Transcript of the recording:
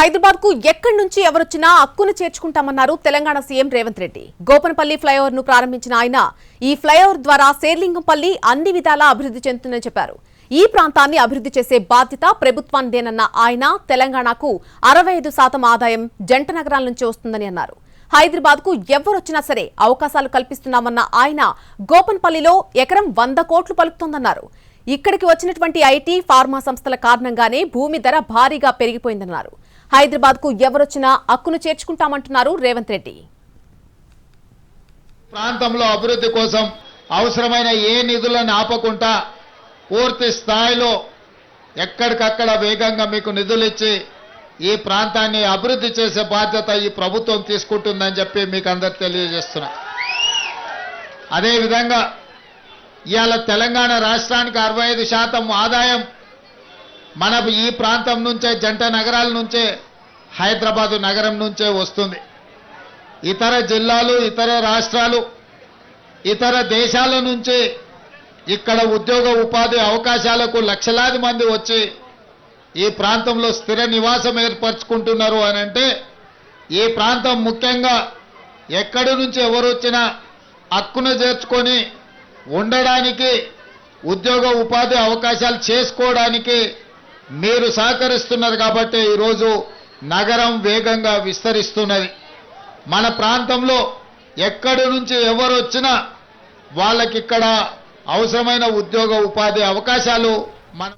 హైదరాబాద్ కు ఎక్కడి నుంచి ఎవరొచ్చినా హక్కును చేర్చుకుంటామన్నారు తెలంగాణ సీఎం రేవంత్ రెడ్డి. గోపనపల్లి ఫ్లైఓవర్ ను ప్రారంభించిన ఆయన ఈ ఫ్లైఓవర్ ద్వారా శేర్లింగంపల్లి అన్ని విధాలా అభివృద్ధి చెందుతుందని చెప్పారు. ఈ ప్రాంతాన్ని అభివృద్ధి చేసే బాధ్యత ప్రభుత్వానిదేనన్న ఆయన తెలంగాణకు 65% ఆదాయం జంట నగరాల నుంచి వస్తుందని అన్నారు. హైదరాబాద్ కు ఎవరొచ్చినా సరే అవకాశాలు కల్పిస్తున్నామన్న ఆయన గోపనపల్లిలో ఎకరం 100 కోట్లు పలుకుతోందన్నారు. ఇక్కడికి వచ్చినటువంటి ఐటీ ఫార్మా సంస్థల కారణంగానే భూమి ధర భారీగా పెరిగిపోయిందన్నారు. హైదరాబాద్ కు ఎవరొచ్చినా హక్కును చేర్చుకుంటామంటున్నారు రేవంత్ రెడ్డి. ప్రాంతంలో అభివృద్ధి కోసం అవసరమైన ఏ నిధులను ఆపకుండా పూర్తి స్థాయిలో ఎక్కడికక్కడ వేగంగా మీకు నిధులు ఇచ్చి ఈ ప్రాంతాన్ని అభివృద్ధి చేసే బాధ్యత ఈ ప్రభుత్వం తీసుకుంటుందని చెప్పి మీకు అందరికి తెలియజేస్తున్నా. అదేవిధంగా ఇవాళ తెలంగాణ రాష్ట్రానికి 65% ఆదాయం మన ఈ ప్రాంతం నుంచే, జంట నగరాల నుంచే, హైదరాబాదు నగరం నుంచే వస్తుంది. ఇతర జిల్లాలు, ఇతర రాష్ట్రాలు, ఇతర దేశాల నుంచి ఇక్కడ ఉద్యోగ ఉపాధి అవకాశాలకు లక్షలాది మంది వచ్చి ఈ ప్రాంతంలో స్థిర నివాసం ఏర్పరచుకుంటున్నారు అని అంటే ఈ ప్రాంతం ముఖ్యంగా ఎక్కడి నుంచి ఎవరు వచ్చినా హక్కును చేర్చుకొని ఉండడానికి, ఉద్యోగ ఉపాధి అవకాశాలు చేసుకోవడానికి మీరు సహకరిస్తున్నారు కాబట్టి ఈరోజు నగరం వేగంగా విస్తరిస్తున్నది. మన ప్రాంతంలో ఎక్కడి నుంచి ఎవరు వచ్చినా వాళ్ళకి ఇక్కడ అవసరమైన ఉద్యోగ ఉపాధి అవకాశాలు మన